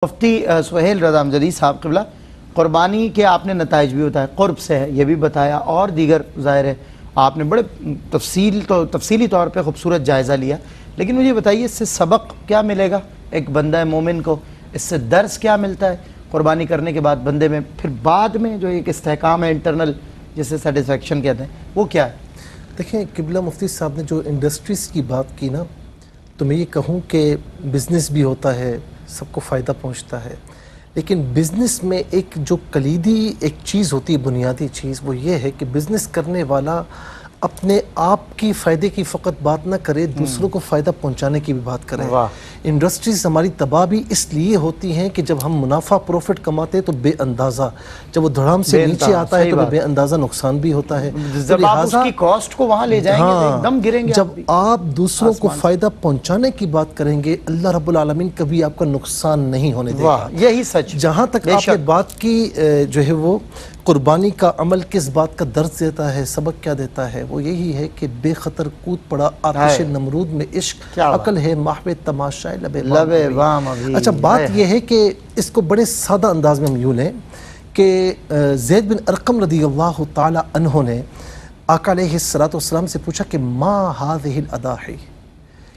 مفتی سہیل رضا امجدی صاحب قبلہ، قربانی کے آپ نے نتائج بھی بتایا، قرب سے ہے یہ بھی بتایا، اور دیگر ظاہر ہے آپ نے بڑے تفصیلی طور پہ خوبصورت جائزہ لیا. لیکن مجھے بتائیے اس سے سبق کیا ملے گا ایک بندہ مومن کو؟ اس سے درس کیا ملتا ہے قربانی کرنے کے بعد بندے میں؟ پھر بعد میں جو ایک استحکام ہے انٹرنل جسے سیٹسفیکشن کہتے ہیں، وہ کیا ہے؟ دیکھیں قبلہ مفتی صاحب نے جو انڈسٹریز کی بات کی نا، تو میں یہ کہوں کہ بزنس بھی ہوتا ہے، سب کو فائدہ پہنچتا ہے، لیکن بزنس میں ایک جو کلیدی ایک چیز ہوتی ہے، بنیادی چیز، وہ یہ ہے کہ بزنس کرنے والا اپنے آپ کی فائدے کی فقط بات نہ کرے، دوسروں کو فائدہ پہنچانے کی بھی بات کرے. انڈسٹریز ہماری تباہ بھی اس لیے ہوتی ہیں کہ جب ہم منافع پروفٹ کماتے ہیں تو بے اندازہ، جب وہ دھڑام سے نیچے آتا ہے تو بے اندازہ نقصان بھی ہوتا ہے. جب آپ اس کی کاسٹ کو وہاں لے جائیں گے تو ایک دم گریں گے. جب آپ دوسروں کو فائدہ پہنچانے کی بات کریں گے، اللہ رب العالمین کبھی آپ کا نقصان نہیں ہونے دے گا. یہی سچ. جہاں تک آپ نے بات کی جو ہے وہ قربانی کا عمل کس بات کا درس دیتا ہے، سبق کیا دیتا ہے، وہ یہی ہے کہ بے خطر کود پڑا آتش نمرود میں عشق، عقل ہے محو تماشائے لبے وام. اچھا بات یہ ہے کہ اس کو بڑے سادہ انداز میں ہم یوں لیں کہ زید بن ارقم رضی اللہ تعالی عنہ نے آقا علیہ السلام سے پوچھا کہ ما هذه الاضاحی،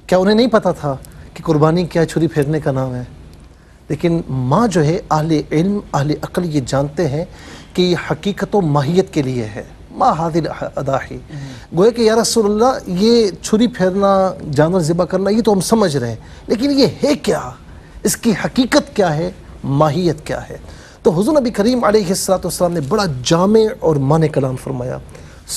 کیا انہیں نہیں پتا تھا کہ قربانی کیا چھری پھیرنے کا نام ہے؟ لیکن ماں جو ہے اہل علم اہل عقل یہ جانتے ہیں کہ یہ حقیقت و ماہیت کے لیے ہے. ما هذه الاضاحی، گویا کہ یا رسول اللہ یہ چھری پھیرنا، جانور ذبح کرنا یہ تو ہم سمجھ رہے ہیں، لیکن یہ ہے کیا، اس کی حقیقت کیا ہے، ماہیت کیا ہے؟ تو حضور نبی کریم علیہ السلام نے بڑا جامع اور معنی کلام فرمایا،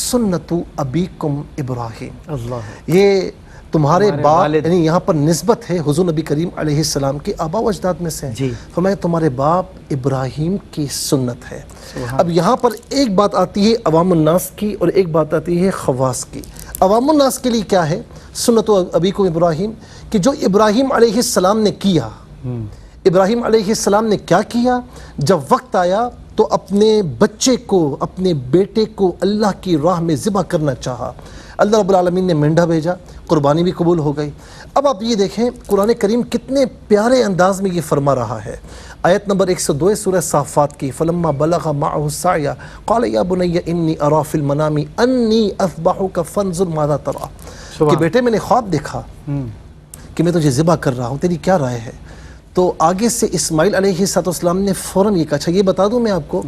سنت ابیکم ابراہیم. اللہ، یہ تمہارے باپ، یعنی یہاں پر نسبت ہے حضور نبی کریم علیہ السلام کے آبا و اجداد میں سے. فرمایا تمہارے باپ ابراہیم کی سنت ہے. اب یہاں پر ایک بات آتی ہے عوام الناس کی اور ایک بات آتی ہے خواص کی. عوام الناس کے لیے کیا ہے سنت ابیکم ابراہیم؟ کہ جو ابراہیم علیہ السلام نے کیا، ابراہیم علیہ السلام نے کیا کیا؟ جب وقت آیا تو اپنے بچے کو، اپنے بیٹے کو اللہ کی راہ میں ذبح کرنا چاہا، اللہ رب العالمین نے مینڈا بھیجا، قربانی بھی قبول ہو گئی. اب آپ یہ دیکھیں قرآن کریم کتنے پیارے انداز میں یہ فرما رہا ہے. آیت نمبر 102 سورہ صافات کی، فلما بلغ معه السعی قال یا بنی انی ارى فی المنام انی اذبحک فانظر ماذا ترى، کہ بیٹے میں نے خواب دیکھا کہ میں تجھے ذبح کر رہا ہوں، تیری کیا رائے ہے؟ تو آگے سے اسماعیل علیہ السلام نے فوراً یہ کہا. اچھا یہ بتا دوں میں آپ کو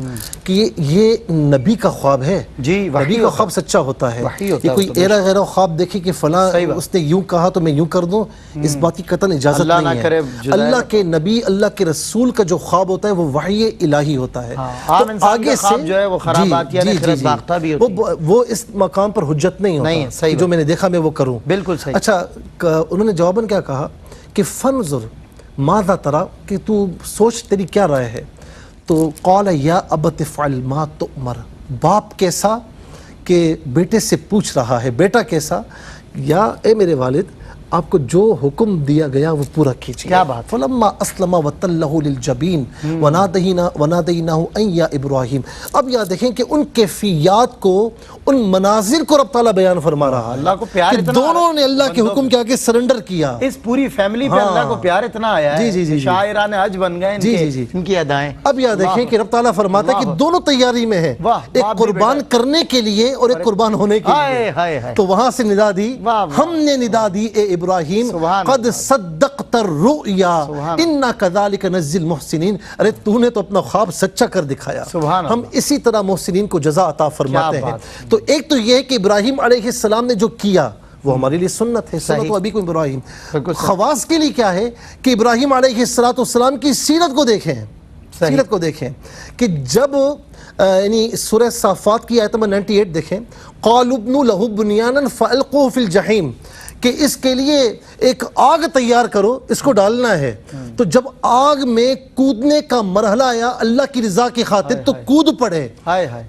کہ یہ نبی کا خواب ہے. نبی کا خواب سچا ہوتا ہے. یہ کوئی ایرا غیرہ خواب دیکھے کہ فلاں اس نے یوں کہا تو میں یوں کر دوں، اس بات کی قطعاً اجازت نہیں ہے. اللہ کے نبی، اللہ کے رسول کا جو خواب ہوتا ہے وہ وحی الہی ہوتا ہے. تو آگے سے وہ اس مقام پر حجت نہیں ہوتا جو میں نے دیکھا میں وہ کروں. بالکل صحیح. اچھا انہوں نے جواباً کیا کہا کہ فنظر ماذا ترى، کہ تو سوچ تیری کیا رائے ہے؟ تو قال یا ابت افعل ما تؤمر، باپ کیسا کہ بیٹے سے پوچھ رہا ہے، بیٹا کیسا؟ یا اے میرے والد آپ کو جو حکم دیا گیا وہ پورا کیجیے. کیا بات. فلما اسلم وتلہ للجبین ونادیناہ ان یا ابراہیم. اب یہاں دیکھیں کہ ان کیفیات کو، ان مناظر کو رب تعالیٰ بیان فرما رہا ہے. اللہ کو پیار اتنا، دونوں نے اللہ کے حکم کے آگے سرنڈر کیا. اس پوری فیملی پہ اللہ کو پیار اتنا آیا ہے، شاعران حج بن گئے ان کی ادائیں. اب یہاں دیکھیں کہ رب تعالیٰ فرماتا ہے کہ دونوں تیاری میں ہیں، ایک قربان کرنے کے لیے اور ایک قربان ہونے کے لیے. تو وہاں سے ندا دی، ہم نے ندا دی اے ابراہیم قد صدقت الرؤیا انا کذالک نجزی المحسنین، ارے تو نے تو اپنا خواب سچا کر دکھایا، ہم اسی طرح محسنین کو جزا عطا فرماتے ہیں. تو ایک تو یہ ہے کہ ابراہیم علیہ السلام نے جو کیا وہ ہمارے لیے سنت ہے، سنت و ابیکم ابراہیم. خواص کے لیے کیا ہے کہ ابراہیم علیہ السلام کی سیرت کو دیکھیں، سیرت کو دیکھیں کہ جب یعنی سورہ صافات کی آیت نمبر 98 دیکھیں، قالوا ابنوا له بنیانا فالقوه فی الجحیم، کہ اس کے لیے ایک آگ تیار کرو، اس کو ڈالنا ہے. تو جب آگ میں کودنے کا مرحلہ آیا اللہ کی رضا کی خاطر تو کود پڑے.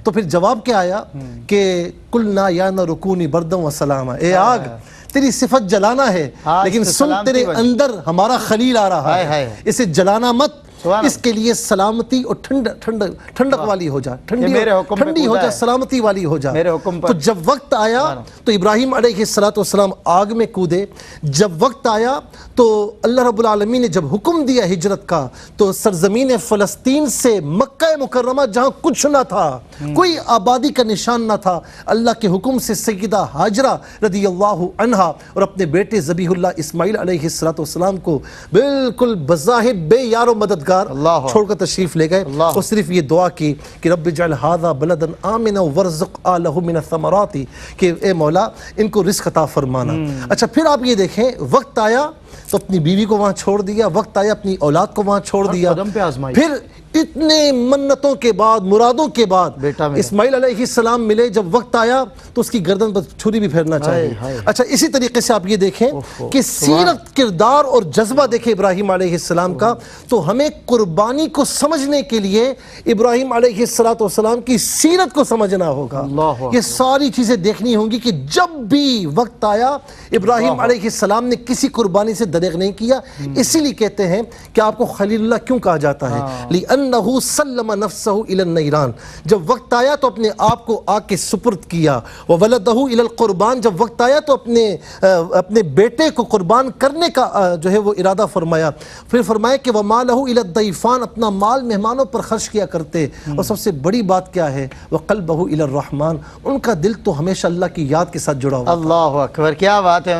تو پھر جواب کیا آیا کہ قلنا یا نار کونی بردا و سلاما، اے آگ تیری صفت جلانا ہے لیکن سن تیرے اندر ہمارا خلیل آ رہا ہے، اسے جلانا مت، اس کے لیے سلامتی اور ٹھنڈک والی ہو جائے، ٹھنڈی ہو جائے، سلامتی والی ہو جائے۔ میرے حکم پر تو جب وقت آیا تو ابراہیم علیہ السلام آگ میں کودے، جب وقت آیا تو اللہ رب العالمین نے جب حکم دیا ہجرت کا تو سرزمین فلسطین سے مکہ مکرمہ جہاں کچھ نہ تھا، کوئی آبادی کا نشان نہ تھا، اللہ کے حکم سے سیدہ ہاجرہ رضی اللہ عنہا اور اپنے بیٹے ذبیح اللہ اسماعیل علیہ السلام کو بالکل بظاہر بے یار و مددگار چھوڑ کر تشریف لے گئے، اور صرف یہ دعا کی کہ رب اجعل ھذا بلدا آمنا وارزق آلہ من الثمرات، کہ اے مولا ان کو رزق عطا فرمانا۔ اچھا پھر آپ یہ دیکھیں، وقت آیا تو اپنی بیوی کو وہاں چھوڑ دیا، وقت آیا اپنی اولاد کو وہاں چھوڑ دیا، پھر اتنے منتوں کے بعد، مرادوں کے بعد اسماعیل علیہ السلام ملے، جب وقت آیا تو اس کی گردن پر چھری بھی پھیرنا چاہیے۔ اچھا اسی طریقے سے آپ یہ دیکھیں کہ سیرت، کردار اور جذبہ دیکھیں ابراہیم علیہ السلام کا، تو ہمیں قربانی کو سمجھنے کے لیے ابراہیم علیہ السلام کی سیرت کو سمجھنا ہوگا۔ یہ ساری چیزیں دیکھنی ہوں گی کہ جب بھی وقت آیا ابراہیم علیہ السلام نے کسی قربانی سے دریغ نہیں کیا۔ اسی لیے کہتے ہیں کہ آپ کو خلیل اللہ کیوں کہا جاتا ہے؟ لِأَنَّهُ سَلَّمَ نَفْسَهُ إِلَى النَّيْرَانِ، جب وقت آیا تو اپنے آپ کو آگ کے سپرد کیا۔ وَوَلَدَهُ إِلَى الْقُرْبَانِ، جب وقت آیا تو اپنے بیٹے کو قربان کرنے کا جو ہے وہ ارادہ فرمایا۔ پھر فرمایا کہ وَمَالَهُ إِلَى الضَّيْفَانِ، اپنا مال مہمانوں پر خرچ کیا کرتے، اور سب سے بڑی بات کیا ہے؟ وَقَلْبَهُ إِلَى الرَّحْمَانِ، ان کا دل تو ہمیشہ اللہ کی یاد کے ساتھ جڑا ہوا۔ اللہ اکبر، کیا بات ہے۔